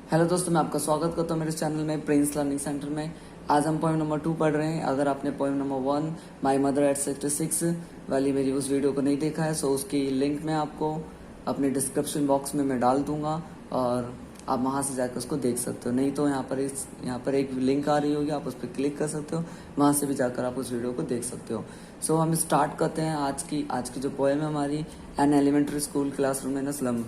Hello दोस्तों, मैं आपका स्वागत करता हूँ मेरे चैनल में प्रिंस लर्निंग सेंटर में। आज हम पोएम नंबर 2 पढ़ रहे हैं। अगर आपने poem number 1 my mother eight 66 वाली मेरी उस वीडियो को नहीं देखा है तो उसकी लिंक मैं आपको अपने डिस्क्रिप्शन बॉक्स में मैं डाल दूंगा और आप वहाँ से जाकर उसको देख सकते हो। नहीं तो यहाँ पर एक लिंक आ रही होगी, आप उस पर क्लिक कर सकते हो, वहाँ से भी जाकर आप उस वीडियो को देख सकते हो। सो हम स्टार्ट करते हैं आज की जो पोएम है हमारी, an elementary school classroom in a slum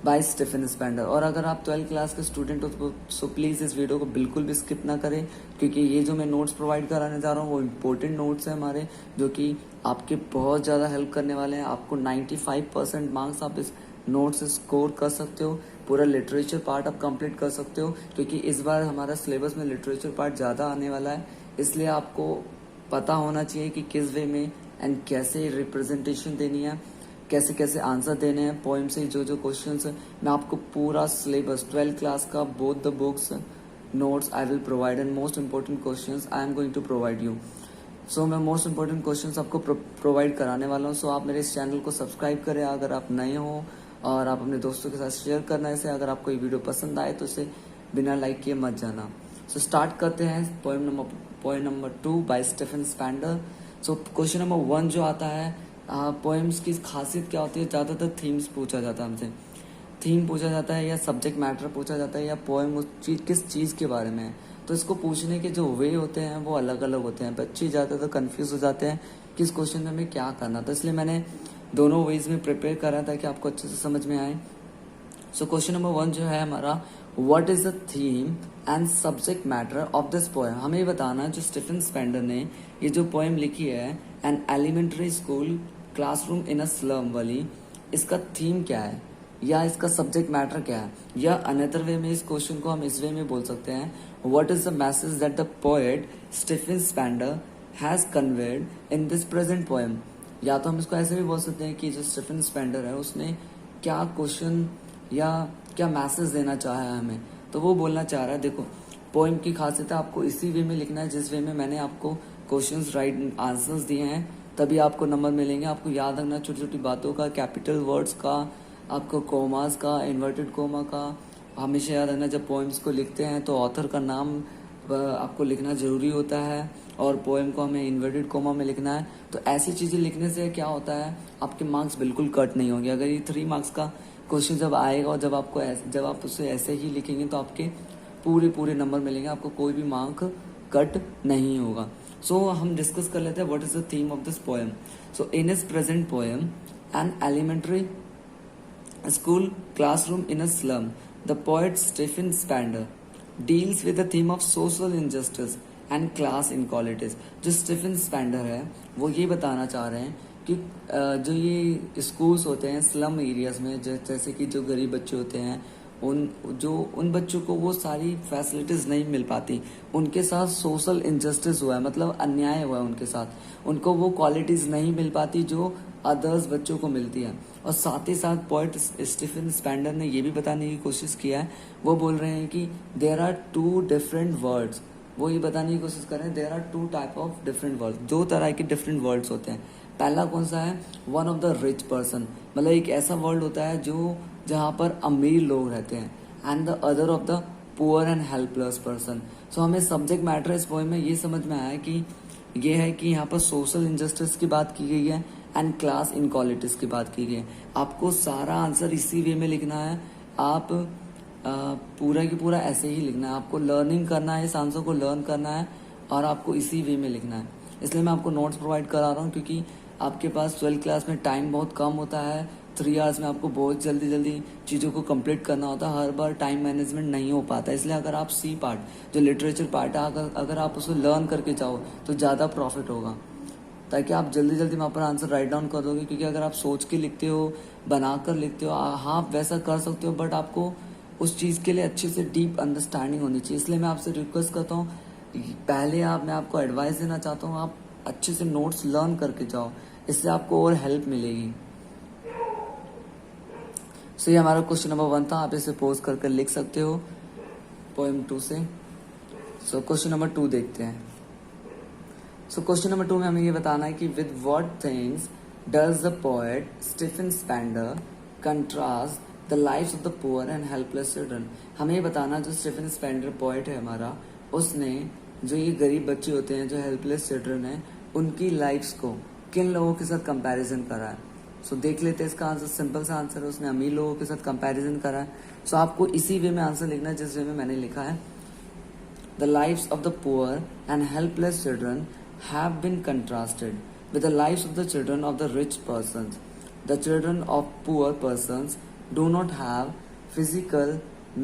by Stephen Spender. और अगर आप 12th क्लास के स्टूडेंट हो तो प्लीज़ इस वीडियो को बिल्कुल भी स्किप ना करें, क्योंकि ये जो मैं नोट्स प्रोवाइड कराने जा रहा हूँ वो इम्पोर्टेंट नोट्स हैं हमारे, जो कि आपके बहुत ज़्यादा हेल्प करने वाले हैं। आपको 95% मार्क्स आप इस नोट्स से स्कोर कर सकते हो। पूरा लिटरेचर पार्ट आप कंप्लीट कर सकते हो, क्योंकि इस बार हमारा सिलेबस में लिटरेचर पार्ट ज़्यादा आने वाला है। इसलिए आपको पता होना चाहिए कि किस वे में एंड कैसे रिप्रेजेंटेशन देनी है, कैसे कैसे आंसर देने हैं पोइम से। जो जो क्वेश्चंस है मैं आपको पूरा सिलेबस 12th क्लास का both the books notes I will provide and most important questions I am going to provide you. So मैं मोस्ट इंपॉर्टेंट क्वेश्चंस आपको प्रोवाइड कराने वाला हूँ। सो आप मेरे इस चैनल को सब्सक्राइब करें अगर आप नए हो, और आप अपने दोस्तों के साथ शेयर करना इसे। अगर आपको ये वीडियो पसंद आए तो इसे बिना लाइक किए मत जाना। सो स्टार्ट करते हैं poem number 2 by Stephen Spender. So question number 1 जो आता है, पोएम्स की खासियत क्या होती है। ज़्यादातर थीम्स पूछा जाता है हमसे, थीम पूछा जाता है या सब्जेक्ट मैटर पूछा जाता है या पोएम किस चीज़ के बारे में है। तो इसको पूछने के जो वे होते हैं वो अलग अलग होते हैं। बच्चे ज़्यादातर कंफ्यूज हो जाते हैं कि इस क्वेश्चन में हमें क्या करना। तो इसलिए मैंने दोनों वेज में प्रिपेयर करा ताकि आपको अच्छे से समझ में आए। सो क्वेश्चन नंबर 1 जो है हमारा, what is the theme and subject matter of this poem. हमें ये बताना जो स्टीफन स्पेंडर ने ये जो पोएम लिखी है an elementary school classroom in a slum वाली, इसका थीम क्या है या इसका सब्जेक्ट मैटर क्या है। या अनदर वे में इस क्वेश्चन को हम इस वे में बोल सकते हैं, what is the message that the poet Stephen Spender has conveyed in this present poem. या तो हम इसको ऐसे भी बोल सकते हैं कि जो स्टीफन स्पेंडर है उसने क्या क्वेश्चन या क्या मैसेज देना चाहा है हमें। तो वो बोलना चाह रहा है, देखो पोएम की खासियत है आपको इसी वे में लिखना है जिस वे में मैंने आपको क्वेश्चंस राइट आंसर्स दिए हैं, तभी आपको नंबर मिलेंगे। आपको याद रखना छोटी छोटी बातों का, कैपिटल वर्ड्स का, आपको कोमास का, इन्वर्टेड कोमा का हमेशा याद रखना। जब पोएम्स को लिखते हैं तो ऑथर का नाम आपको लिखना जरूरी होता है, और पोएम को हमें इन्वर्टेड कोमा में लिखना है। तो ऐसी चीज़ें लिखने से क्या होता है, आपके मार्क्स बिल्कुल कट नहीं होंगे। अगर ये 3 मार्क्स का क्वेश्चन जब आएगा और जब आप उसे ऐसे ही लिखेंगे तो आपके पूरे नंबर मिलेंगे, आपको कोई भी मार्क कट नहीं होगा। सो हम डिस्कस कर लेते हैं what is the theme of this poem. So in his present poem an elementary school classroom in a slum, the poet Stephen Spender deals with the theme of social injustice and class inequalities. जो Stephen Spender है वो ये बताना चाह रहे हैं कि जो ये स्कूल्स होते हैं स्लम एरियाज में, जैसे कि जो गरीब बच्चे होते हैं उन बच्चों को वो सारी फैसिलिटीज नहीं मिल पाती, उनके साथ सोशल इनजस्टिस हुआ है, मतलब अन्याय हुआ है उनके साथ, उनको वो क्वालिटीज नहीं मिल पाती जो अदर्स बच्चों को मिलती है। और साथ ही साथ पोएट स्टीफन स्पेंडर ने ये भी बताने की कोशिश किया है, वो बोल रहे हैं कि देयर आर 2 डिफरेंट वर्ड्स। वो ये बताने की कोशिश कर रहे हैं there are 2 type of different words, 2 तरह के डिफरेंट वर्ड्स होते हैं। पहला कौन सा है, one of the rich person, मतलब एक ऐसा वर्ल्ड होता है जो जहाँ पर अमीर लोग रहते हैं, and the other of the poor and helpless person. So हमें सब्जेक्ट मैटर इस पोएम में ये समझ में आया कि ये है कि यहाँ पर सोशल इनजस्टिस की बात की गई है एंड क्लास इनक्वालिटीज की बात की गई है। आपको सारा आंसर इसी वे में लिखना है, आप पूरा की पूरा ऐसे ही लिखना है। आपको लर्निंग करना है, इस आंसर को लर्न करना है और आपको इसी वे में लिखना है। इसलिए मैं आपको नोट्स प्रोवाइड करा रहा हूँ, क्योंकि आपके पास 12th क्लास में टाइम बहुत कम होता है। 3 आवर्स में आपको बहुत जल्दी चीज़ों को कंप्लीट करना होता है, हर बार टाइम मैनेजमेंट नहीं हो पाता। इसलिए अगर आप सी पार्ट जो लिटरेचर पार्ट है अगर आप उसे लर्न करके जाओ तो ज़्यादा प्रॉफिट होगा, ताकि आप जल्दी वहाँ पर आंसर राइट डाउन कर दोगे। क्योंकि अगर आप सोच के लिखते हो, बना कर लिखते हो, हाँ आप वैसा कर सकते हो, बट आपको उस चीज़ के लिए अच्छे से डीप अंडरस्टैंडिंग होनी चाहिए। इसलिए मैं आपसे रिक्वेस्ट करता हूँ, पहले मैं आपको एडवाइस देना चाहता हूँ, आप अच्छे से नोट्स लर्न करके जाओ, इससे आपको और हेल्प मिलेगी। सो ये हमारा क्वेश्चन नंबर 1 था, आप इसे पोज करके लिख सकते हो पोएम 2 से। सो क्वेश्चन नंबर 2 देखते हैं। सो क्वेश्चन नंबर 2 में हमें ये बताना है कि with what things does the poet Stephen Spender contrast the lives of the poor and helpless children. हमें ये बताना, जो स्टीफन स्पेंडर पोएट है हमारा, उसने जो ये गरीब बच्चे होते हैं, जो हेल्पलेस चिल्ड्रन है, उनकी लाइफ्स को किन लोगों के साथ कंपैरिजन करा है। सो देख लेते हैं इसका आंसर। सिंपल सा आंसर है, उसने अमीर लोगों के साथ कंपैरिजन करा है। सो आपको इसी वे में आंसर लिखना है जिस वे में मैंने लिखा है। The lives of the poor and helpless children have been contrasted with the lives of the children of the rich persons. The children of poor persons do not have physical,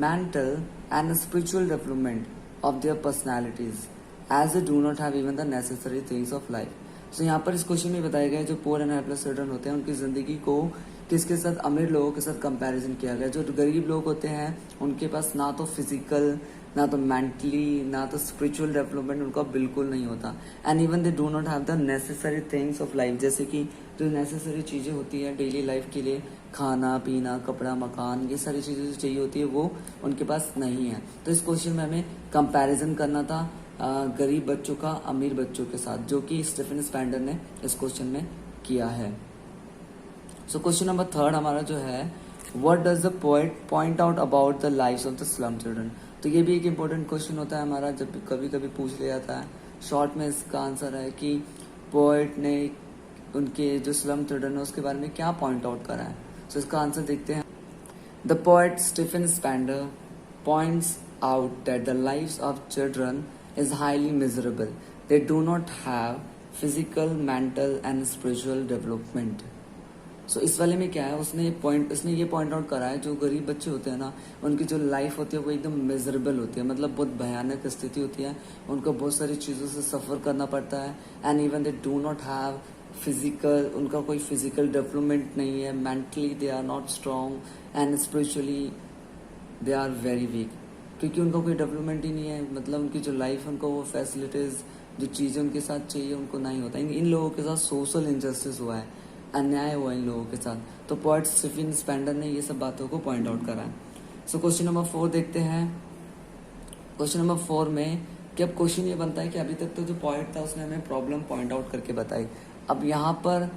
mental, and spiritual development of their personalities, as they do not have even the necessary things of life. So यहाँ पर इस question में बताया गया है, जो poor and helpless children होते हैं उनकी जिंदगी को किसके साथ, अमीर लोगों के साथ कंपैरिजन किया गया। जो गरीब लोग होते हैं उनके पास ना तो फिजिकल, ना तो मेंटली, ना तो स्पिरिचुअल डेवलपमेंट उनका बिल्कुल नहीं होता। And even they do not have the necessary things of life, जैसे कि जो नेसेसरी चीज़ें होती है डेली लाइफ के लिए, खाना पीना, कपड़ा, मकान, ये सारी चीज़ें जो चाहिए होती है वो उनके पास नहीं है। तो इस क्वेश्चन में हमें कंपैरिजन करना था गरीब बच्चों का अमीर बच्चों के साथ, जो कि स्टीफन स्पेंडर ने इस क्वेश्चन में किया है। सो क्वेश्चन नंबर 3 हमारा जो है, what does the poet point out about the lives of the slum children. तो ये भी एक इम्पोर्टेंट क्वेश्चन होता है हमारा, जब कभी कभी पूछ लिया जाता है। शॉर्ट में इसका आंसर है कि पोएट ने उनके जो स्लम चिल्ड्रन है उसके बारे में क्या पॉइंट आउट करा है। सो इसका आंसर देखते हैं। The poet Stephen Spender points out that the lives of children is highly miserable. They do not have physical, mental and spiritual development. So इस वाले में क्या है, उसने ये पॉइंट आउट करा है, जो गरीब बच्चे होते हैं ना, उनकी जो लाइफ होती है वो एकदम मिजरेबल होती है, मतलब बहुत भयानक स्थिति होती है, उनको बहुत सारी चीज़ों से सफ़र करना पड़ता है। And even they do not have physical, उनका कोई फिजिकल डेवलपमेंट नहीं है, mentally they are not strong and spiritually they are very weak, क्योंकि उनका कोई डेवलपमेंट ही नहीं है। मतलब उनकी जो लाइफ, उनको वो फैसिलिटीज़, जो चीज़ें उनके साथ चाहिए उनको नहीं होता। इन लोगों के साथ सोशल इनजस्टिस हुआ है, अन्याय हुआ इन लोगों के साथ। तो पोएट स्टीफन स्पेंडर ने ये सब बातों को पॉइंट आउट करा है। सो क्वेश्चन नंबर 4 देखते हैं। क्वेश्चन नंबर 4 में कि अब क्वेश्चन ये बनता है कि अभी तक तो जो पोएट था उसने हमें प्रॉब्लम पॉइंट आउट करके बताई, अब यहाँ पर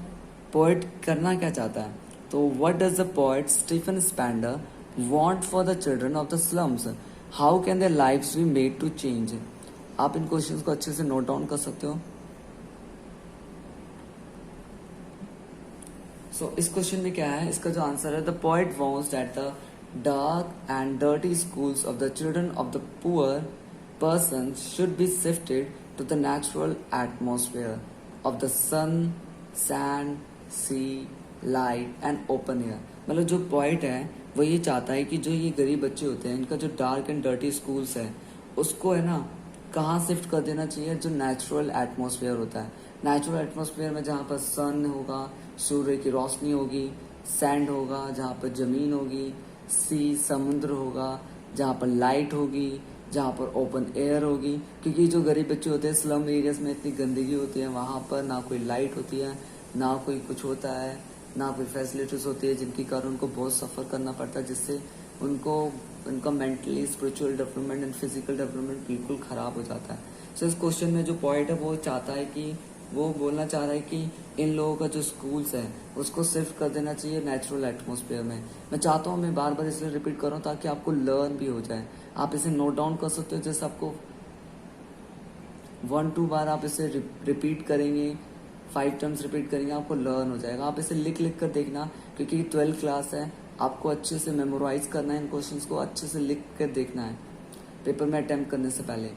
पोएट करना क्या चाहता है। तो what does the poet Stephen Spender want for the children of the slums, how can their lives be made to change. आप इन क्वेश्चंस को अच्छे से नोट डाउन कर सकते हो। इस क्वेश्चन में क्या है, इसका जो आंसर है, the poet wants that the dark and dirty schools of the children of the poor person should be shifted to the natural atmosphere of the sun, sand, sea, light and open air. मतलब जो poet है वो ये चाहता है कि जो ये गरीब बच्चे होते हैं, इनका जो डार्क एंड डर्टी स्कूल्स है उसको है ना कहाँ शिफ्ट कर देना चाहिए, जो नेचुरल एटमॉस्फेयर होता है। नेचुरल एटमॉस्फेयर में जहाँ पर सन होगा, सूर्य की रोशनी होगी, सैंड होगा जहाँ पर जमीन होगी, सी समुद्र होगा जहाँ पर लाइट होगी, जहाँ पर ओपन एयर होगी। क्योंकि जो गरीब बच्चे होते हैं स्लम एरियाज में इतनी गंदगी होती है, वहाँ पर ना कोई लाइट होती है, ना कोई कुछ होता है, ना कोई फैसिलिटीज होती है, जिनके कारण उनको बहुत सफ़र करना पड़ता है, जिससे उनका mentally, spiritual development and physical development बिल्कुल ख़राब हो जाता है। सो इस क्वेश्चन में जो पॉइंट है वो चाहता है कि वो बोलना चाह रहा है कि इन लोगों का जो स्कूल्स है उसको शिफ्ट कर देना चाहिए नेचुरल एटमॉस्फेयर में। मैं चाहता हूँ मैं बार बार इसलिए रिपीट कर रहा हूँ ताकि आपको लर्न भी हो जाए। आप इसे नोट डाउन कर सकते हो, जैसे आपको 1-2 बार आप इसे रिपीट करेंगे, 5 टर्म्स रिपीट करेंगे, आपको लर्न हो जाएगा। आप इसे लिख कर देखना, क्योंकि 12th क्लास है, आपको अच्छे से मेमोराइज करना है, इन क्वेश्चंस को अच्छे से लिख कर देखना है पेपर में अटेम्प्ट करने से पहले।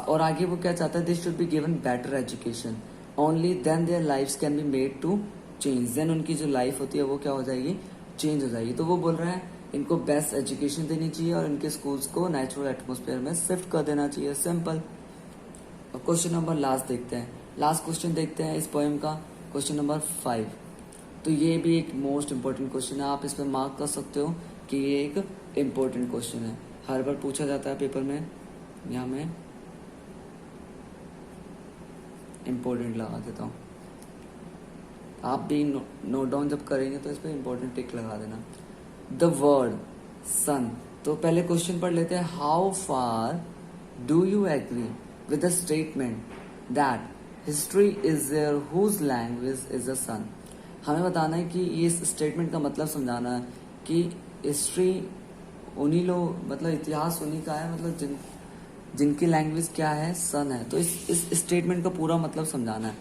और आगे वो क्या चाहता है, they should be given better education, only then their lifes can be made to change. Then उनकी जो लाइफ होती है वो क्या हो जाएगी, चेंज हो जाएगी। तो वो बोल रहा है इनको बेस्ट एजुकेशन देनी चाहिए और इनके स्कूल्स को नेचुरल एटमॉस्फेयर में शिफ्ट कर देना चाहिए, सिंपल। और क्वेश्चन नंबर लास्ट देखते हैं, लास्ट क्वेश्चन देखते हैं इस पोएम का, क्वेश्चन नंबर 5। तो ये भी एक मोस्ट इम्पोर्टेंट क्वेश्चन है, आप इस पर मार्क कर सकते हो कि ये एक इम्पोर्टेंट क्वेश्चन है, हर बार पूछा जाता है पेपर में। यहाँ मैं इम्पोर्टेंट लगा देता हूँ, आप भी नोट डाउन जब करेंगे तो इस पर इम्पोर्टेंट टिक लगा देना। द वर्ड सन, तो पहले क्वेश्चन पढ़ लेते हैं। How far do you agree with the statement that history is there whose language is the sun? हमें बताना है कि ये इस स्टेटमेंट का मतलब समझाना है कि हिस्ट्री उन्हीं लोग, मतलब इतिहास उन्हीं का है, मतलब जिनकी लैंग्वेज क्या है, सन है। तो इस स्टेटमेंट का पूरा मतलब समझाना है।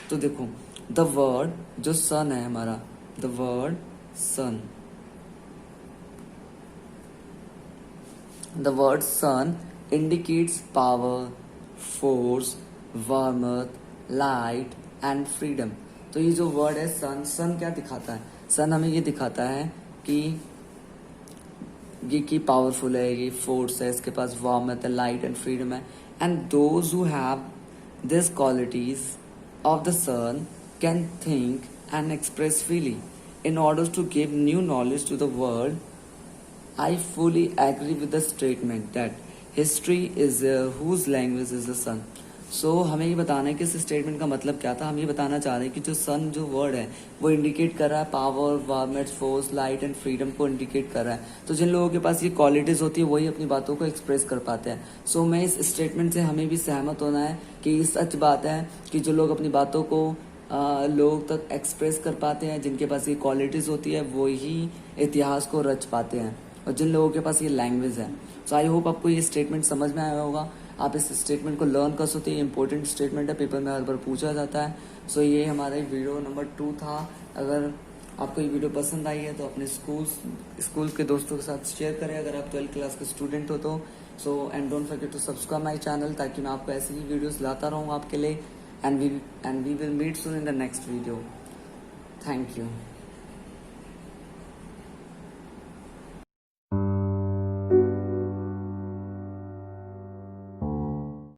तो देखो, द वर्ड जो सन है हमारा, the word sun, the word sun indicates power, force, warmth, light and freedom. तो ये जो वर्ड है सन, सन क्या दिखाता है? सन हमें ये दिखाता है कि ये पावरफुल है, ये फोर्स है, इसके पास वार्मथ है, लाइट एंड फ्रीडम है। And those who have this qualities of the sun can think and express feeling in order to give new knowledge to the world. I fully agree with the statement that history is whose language is the sun. So हमें ये बताना है कि इस statement का मतलब क्या था। हम ये बताना चाह रहे हैं कि जो सन जो वर्ड है वो इंडिकेट कर रहा है power, warmth, force, light and freedom को इंडिकेट कर रहा है। तो जिन लोगों के पास ये क्वालिटीज होती है वही अपनी बातों को एक्सप्रेस कर पाते हैं। सो मैं इस स्टेटमेंट से हमें भी सहमत होना है कि ये सच बात है कि जो लोग अपनी बातों को लोग तक एक्सप्रेस कर पाते हैं, जिनके पास ये क्वालिटीज होती है, वो ही इतिहास को रच पाते हैं, और जिन लोगों के पास ये लैंग्वेज है। सो आई होप आपको ये स्टेटमेंट समझ में आया होगा। आप इस स्टेटमेंट को लर्न कर सकते हैं। इंपॉर्टेंट स्टेटमेंट है, पेपर में हर बार पूछा जाता है। सो ये हमारा वीडियो नंबर 2 था। अगर आपको ये वीडियो पसंद आई है तो अपने स्कूल के दोस्तों के साथ शेयर करें, अगर आप 12th क्लास के स्टूडेंट हो तो। So and don't forget to subscribe my channel, ताकि मैं आपको ऐसी ही वीडियोज़ लाता रहूँ आपके लिए। And we will meet soon in the next video. Thank you.